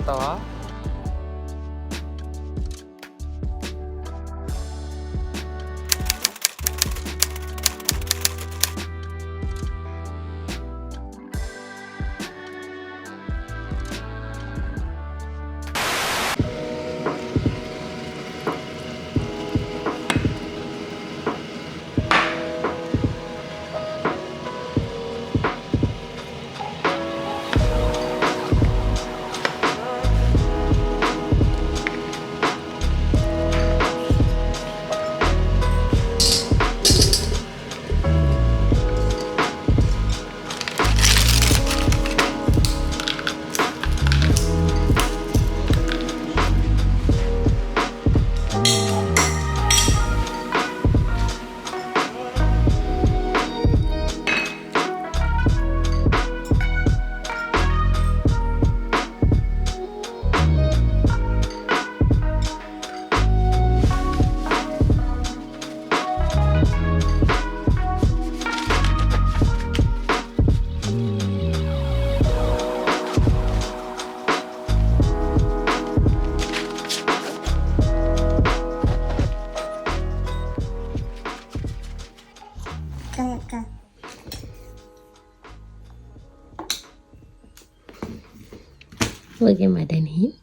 갔다 와. Look at my Danny.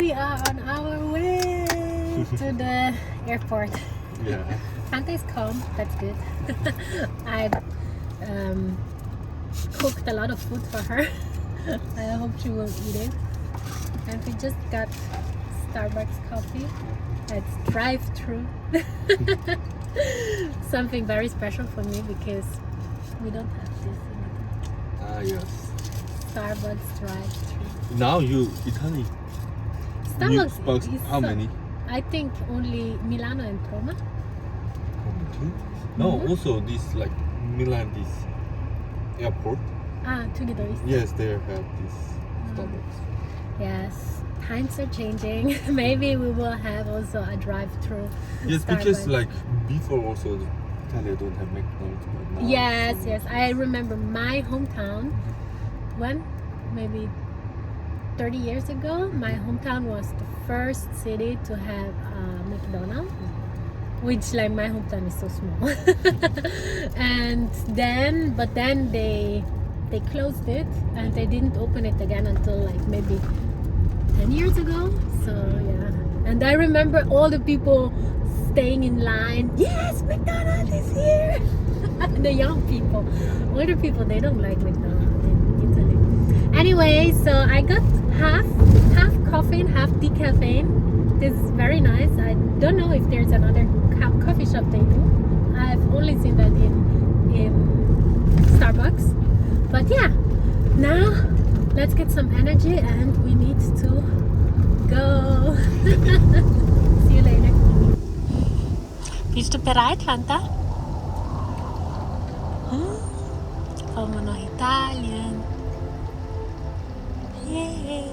We are on our way to the airport. Yeah. Fanta is calm, that's good. I've cooked a lot of food for her. I hope she will eat it. And we just got Starbucks coffee. It's drive-through. Something very special for me because we don't have this in Yes. Starbucks drive-through. Now you Italy. Starbucks is How many? I think only Milano and Roma. No, also this like Milan, this airport. Together. Yes, they have this Starbucks. Yes, times are changing. Maybe we will have also a drive-through. Yes, Starbucks. because like before also Italy don't have McDonald's. But now Yes, yes. I remember my hometown when maybe 30 years ago. My hometown was the first city to have McDonald's, which like my hometown is so small. And then, but then they closed it and they didn't open it again until like maybe 10 years ago. So yeah, and I remember all the people staying in line. Yes, McDonald's is here. The young people, older people, they don't like McDonald's in Italy. Anyway, so I got half coffee and half decaffeine. This is very nice. I don't know if there's another coffee shop they do. I've only seen that in Starbucks. But yeah, now let's get some energy and we need to go. See you later. Bist du bereit, Fanta? Kommen wir nach Italien. Yay!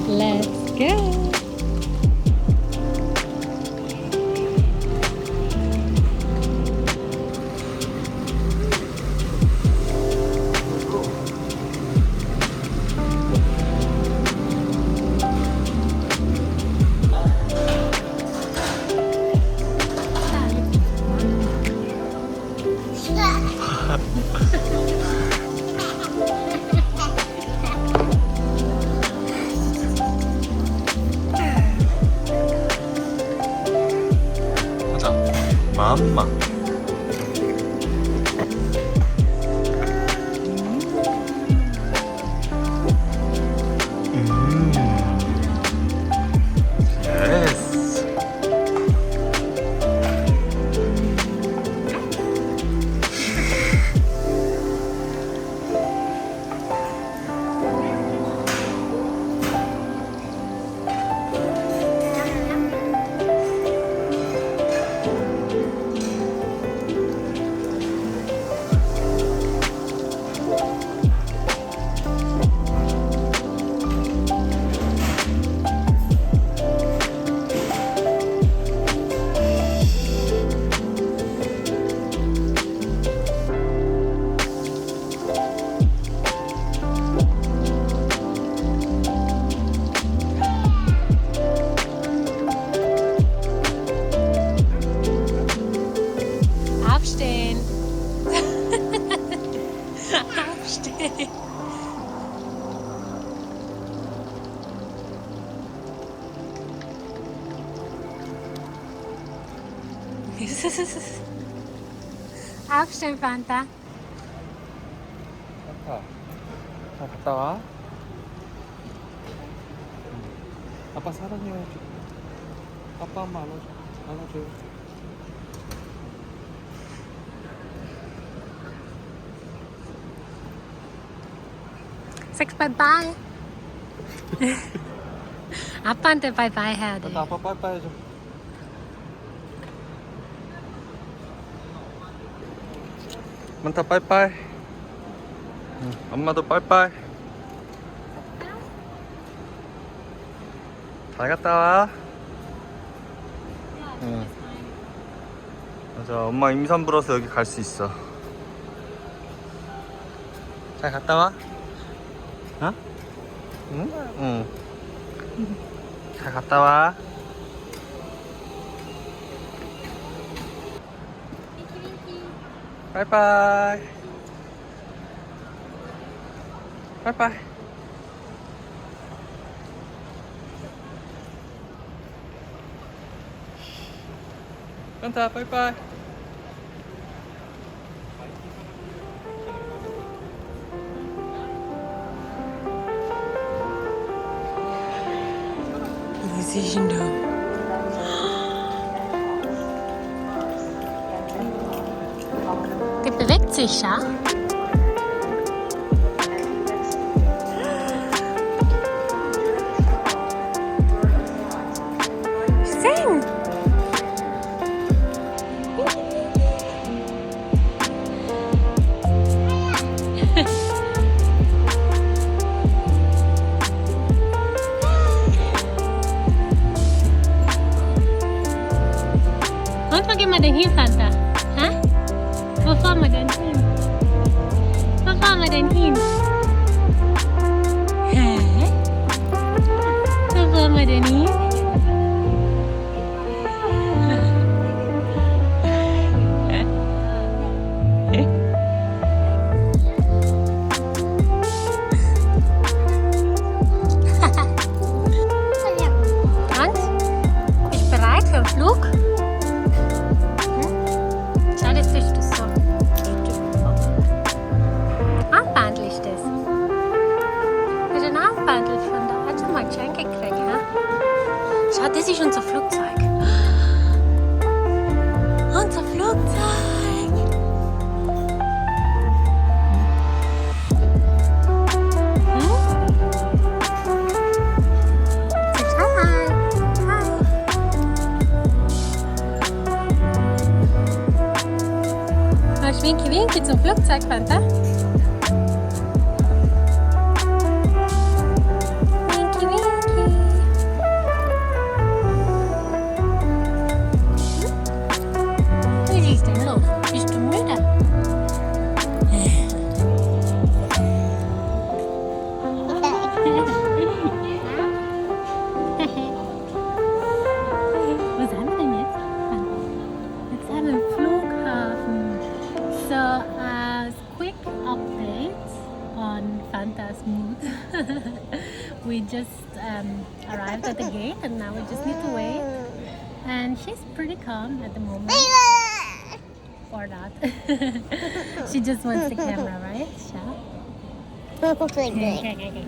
Let's go! 맘마. Yes. Aufstehen, Fanta. 아빠, 잘 갔다 와. 아빠 사랑해야지. 아빠 엄마 안아줘. Six bye-bye. 아빠한테 바이바이 해야 돼. 아빠 빠이빠이 해줘. 만타 빠이빠이. 응, 엄마도 빠이빠이. 잘 갔다 와. 응. 맞아, 엄마 임산 불어서 여기 갈 수 있어. 잘 갔다 와. 어? 응? 응. 잘 갔다 와. 빠이빠이. 빠이빠이. 산타 빠이빠이. Was ist denn da? Der bewegt sich, ja? Sing! Und wo gehen wir denn hin, Santa? Hä? Wo fahren wir denn hin? Wo fahren wir denn hin? Hä? Wo fahren wir denn hin? Und? Bist du bereit für den Flug? Schau, das ist das so. Armbandel ist das. Das ist ein Armbandel von da. Hat schon mal geschenkt gekriegt, ja? Schau, das ist unser Flugzeug. Unser Flugzeug. Sag hi. Hi. Machst Winky Winky zum Flugzeug, Fanta? Winky Winky. Was ist denn los? Bist du müde? Wo sind wir denn jetzt? Jetzt haben wir einen Flughafen. So, as quick update on Fanta's mood. We just arrived at the gate and now we just need to wait. And she's pretty calm at the moment. Or not. She just wants the camera, right? Sha? Go good. Very good. Very good.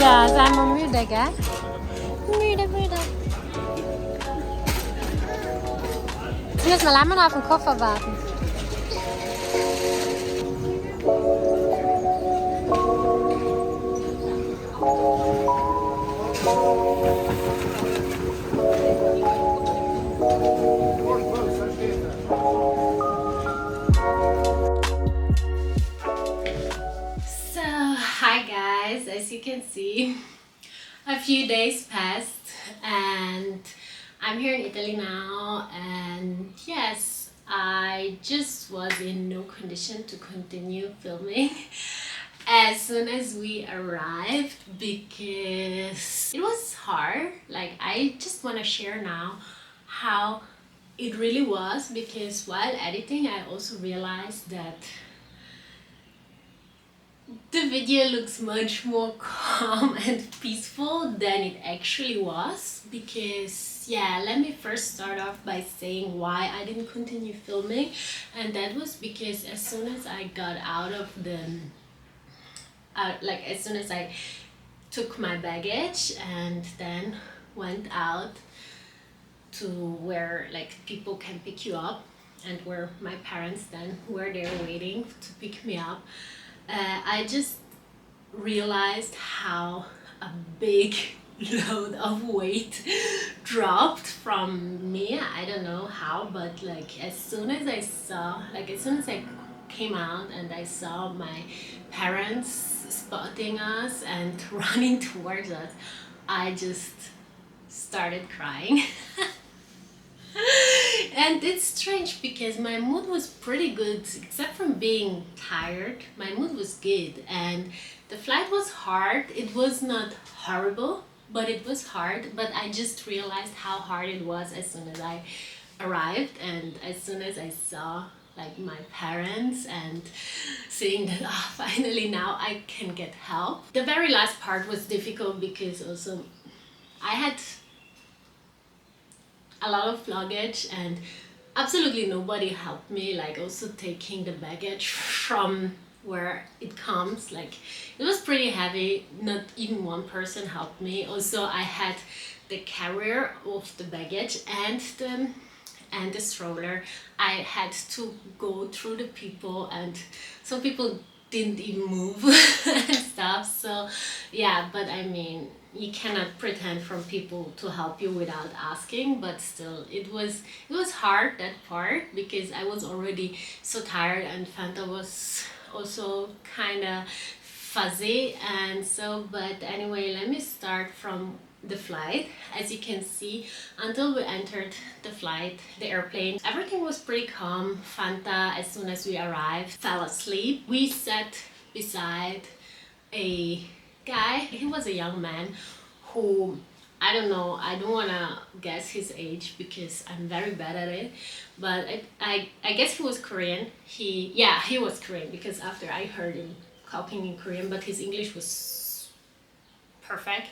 Ja, zijn we müde, gell? Müde, müde. Jetzt müssen wir lange noch auf den Koffer warten. So, hi guys, as you can see, a few days passed and I'm here in Italy now, and yes, I just was in no condition to continue filming as soon as we arrived because it was hard. Like, I just want to share now how it really was, because while editing I also realized that the video looks much more calm and peaceful than it actually was. Because yeah, let me first start off by saying why I didn't continue filming, and that was because as soon as I got out of the as soon as I took my baggage and then went out to where like people can pick you up, and where my parents then were there waiting to pick me up, I just realized how a big load of weight dropped from me. I don't know how, but like as soon as I came out and I saw my parents spotting us and running towards us, I just started crying. And it's strange because my mood was pretty good, except from being tired. My mood was good, and the flight was hard. It was not horrible, but it was hard. But I just realized how hard it was as soon as I arrived, and as soon as I saw like my parents and seeing that finally now I can get help. The very last part was difficult because also I had a lot of luggage and absolutely nobody helped me, like also taking the baggage from where it comes. Like, it was pretty heavy, not even one person helped me. Also, I had the carrier of the baggage and the stroller. I had to go through the people, and some people didn't even move and stuff. So yeah, but I mean, you cannot pretend from people to help you without asking, but still it was hard, that part, because I was already so tired and Fanta was also kind of fuzzy. And so, but anyway, let me start from the flight. As you can see, until we entered the airplane, everything was pretty calm. Fanta, as soon as we arrived, fell asleep. We sat beside a guy. He was a young man who, I don't know, I don't want to guess his age because I'm very bad at it, but I guess he was Korean. He was Korean, because after I heard him talking in Korean, but his English was perfect.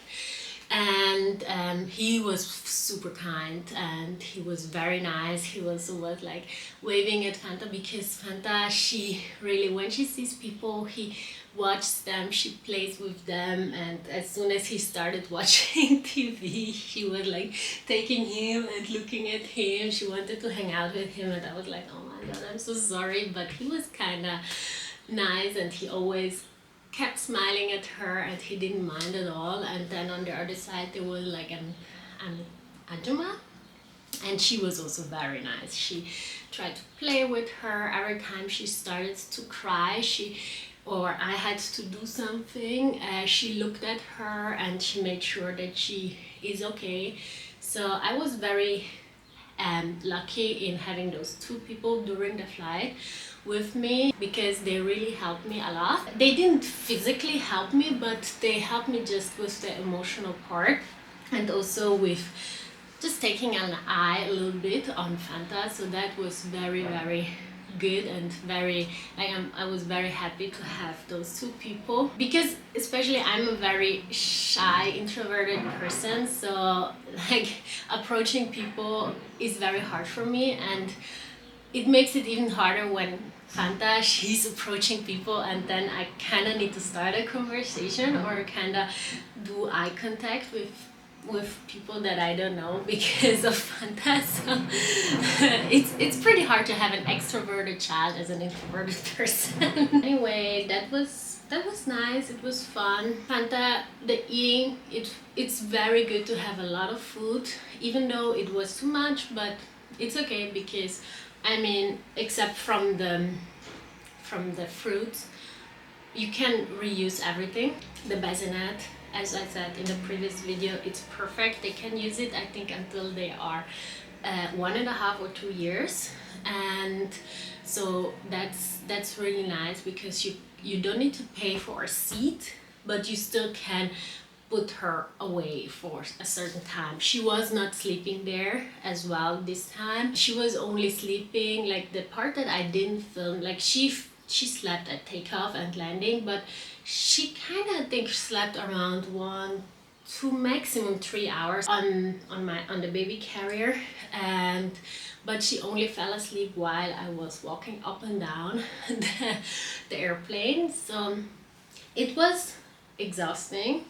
And he was super kind and he was very nice. He was like waving at Fanta, because Fanta, she really, when she sees people, he watches them, she plays with them. And as soon as he started watching TV, she was like taking him and looking at him. She wanted to hang out with him, and I was like, oh my god, I'm so sorry. But he was kind of nice, and he always kept smiling at her and he didn't mind at all. And then on the other side there was like an ambw, and she was also very nice. She tried to play with her. Every time she started to cry, or I had to do something, she looked at her and she made sure that she is okay. So I was very lucky in having those two people during the flight with me, because they really helped me a lot. They didn't physically help me, but they helped me just with the emotional part, and also with just taking an eye a little bit on Fanta. So that was very, very good, and very, I was very happy to have those two people, because especially I'm a very shy, introverted person, so like approaching people is very hard for me, and it makes it even harder when Fanta, she's approaching people, and then I kind of need to start a conversation or kind of do eye contact with people that I don't know because of Fanta. So it's pretty hard to have an extroverted child as an introverted person. Anyway, that was nice. It was fun. Fanta, the eating, it's very good to have a lot of food, even though it was too much, but it's okay, because I mean, except from the fruits, you can reuse everything. The bassinet, as I said in the previous video, it's perfect. They can use it, I think, until they are 1.5 or 2 years, and so that's really nice, because you don't need to pay for a seat, but you still can put her away for a certain time. She was not sleeping there as well this time. She was only sleeping like the part that I didn't film, like she slept at takeoff and landing, but she kind of, I think, slept around 1 to maximum 3 hours on the baby carrier, but she only fell asleep while I was walking up and down the airplane. So it was exhausting,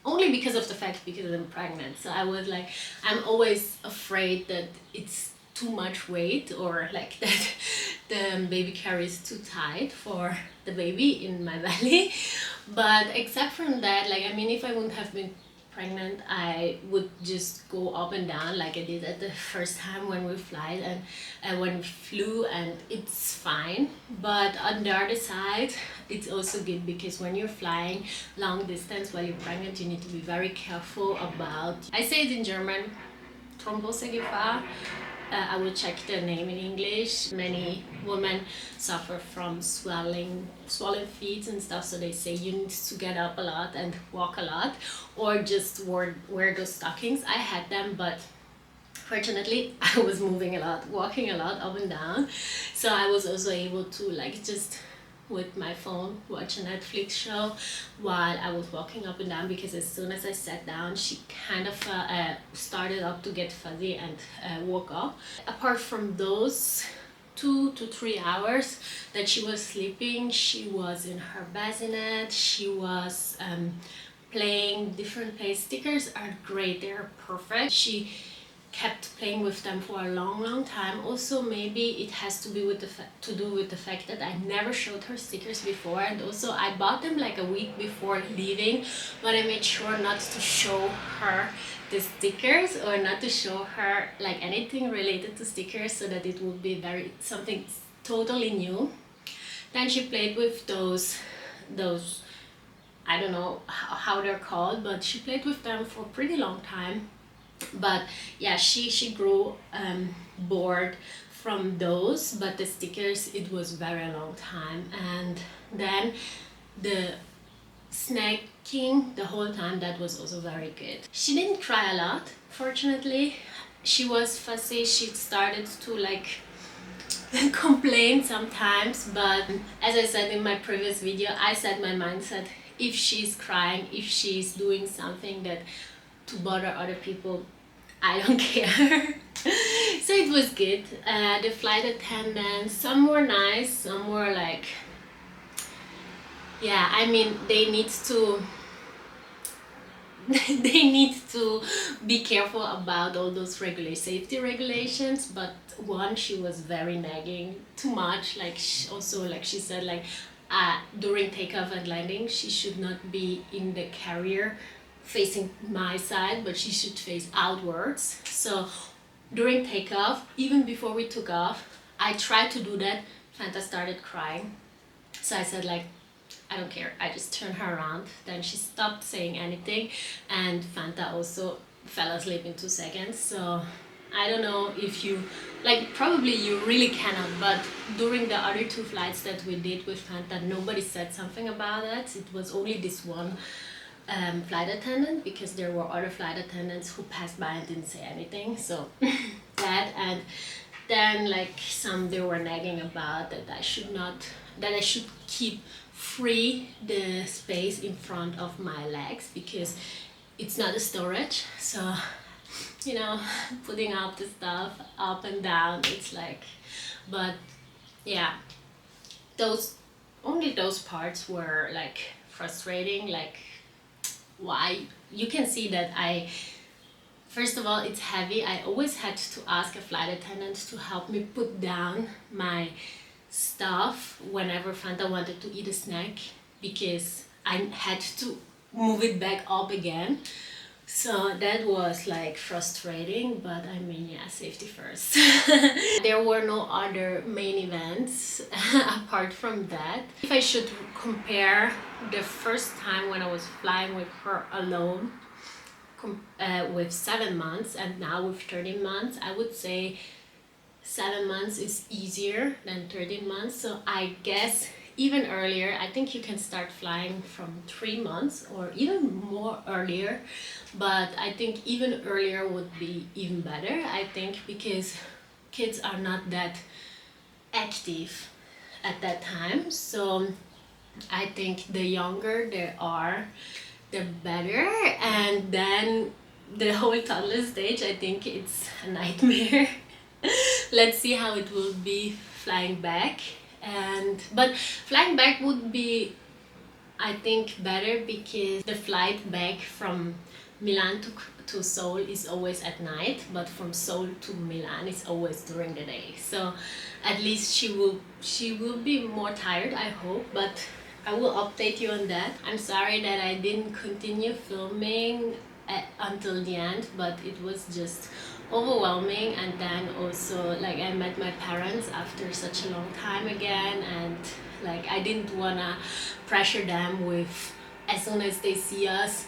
only because of the fact because I'm pregnant. So I was like, I'm always afraid that it's too much weight, or like that the baby carrier is too tight for the baby in my belly. But except from that, like, I mean, if I wouldn't have been pregnant, I would just go up and down like I did at the first time when we flew, and it's fine. But on the other side, it's also good, because when you're flying long distance while you're pregnant, you need to be very careful about, I say it in German, Thrombosegefahr. I will check the name in English. Many women suffer from swollen feet and stuff, so they say you need to get up a lot and walk a lot, or just wear those stockings. I had them, but fortunately I was moving a lot, walking a lot up and down, so I was also able to, like, just with my phone watch a Netflix show while I was walking up and down, because as soon as I sat down, she kind of started up to get fuzzy and woke up. Apart from those 2 to 3 hours that she was sleeping, she was in her bassinet, she was playing different play. Stickers are great, they're perfect. She kept playing with them for a long time. Also, maybe it has to be with the fact that I never showed her stickers before, and also I bought them like a week before leaving, but I made sure not to show her the stickers, or not to show her like anything related to stickers, so that it would be something totally new. Then she played with those I don't know how they're called, but she played with them for a pretty long time. But yeah, she grew bored from those, but the stickers, it was very long time. And then the snacking the whole time, that was also very good. She didn't cry a lot, fortunately. She was fussy, she started to like complain sometimes, but as I said in my previous video, I set my mindset, if she's crying, if she's doing something that to bother other people, I don't care. So it was good. The flight attendants, some were nice, some were like, yeah, I mean, they need to be careful about all those safety regulations. But one, she was very nagging, too much. Like, also, like she said, like, during takeoff and landing, she should not be in the carrier facing my side, but she should face outwards. So during takeoff, even before we took off, I tried to do that. Fanta started crying. So I said like, I don't care. I just turned her around. Then she stopped saying anything, and Fanta also fell asleep in 2 seconds. So I don't know if you, like, probably you really cannot, but during the other 2 flights that we did with Fanta, nobody said something about it. It was only this one flight attendant, because there were other flight attendants who passed by and didn't say anything. So that, and then like they were nagging about that I should keep free the space in front of my legs, because it's not a storage. So, you know, putting up the stuff up and down, it's like, but yeah, only those parts were like frustrating. Like, why? You can see that first of all, it's heavy. I always had to ask a flight attendant to help me put down my stuff whenever Fanta wanted to eat a snack, because I had to move it back up again. So that was like frustrating, but I mean, yeah, safety first. There were no other main events apart from that. If I should compare the first time when I was flying with her alone with 7 months and now with 13 months, I would say 7 months is easier than 13 months. So I guess even earlier, I think you can start flying from 3 months or even more earlier, but I think even earlier would be even better, I think, because kids are not that active at that time. So I think the younger they are, the better. And then the whole toddler stage, I think it's a nightmare. Let's see how it will be flying back. But flying back would be, I think, better, because the flight back from Milan to Seoul is always at night, but from Seoul to Milan is always during the day. So at least she will be more tired, I hope, but I will update you on that. I'm sorry that I didn't continue filming until the end, but it was just overwhelming. And then also, like, I met my parents after such a long time again, and like I didn't wanna pressure them with, as soon as they see us,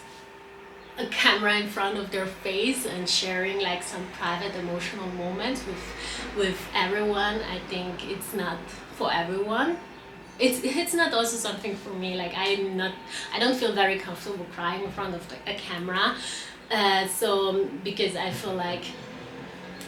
a camera in front of their face and sharing like some private emotional moments with everyone. I think it's not for everyone. It's not also something for me. Like, I don't feel very comfortable crying in front of a camera, so because I feel like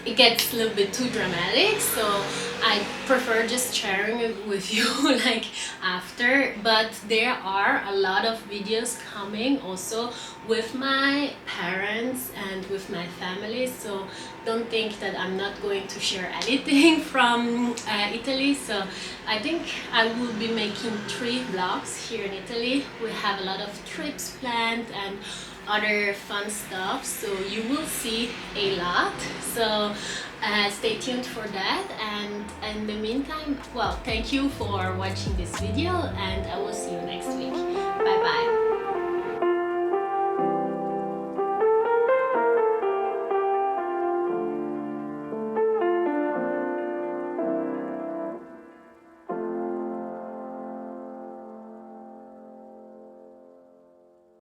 it gets a little bit too dramatic, so I prefer just sharing it with you like after. But there are a lot of videos coming also with my parents and with my family, so don't think that I'm not going to share anything from Italy. So I think I will be making 3 vlogs here in Italy. We have a lot of trips planned and other fun stuff, so you will see a lot. So stay tuned for that, and in the meantime, well, thank you for watching this video, and I will see you next week. Bye bye.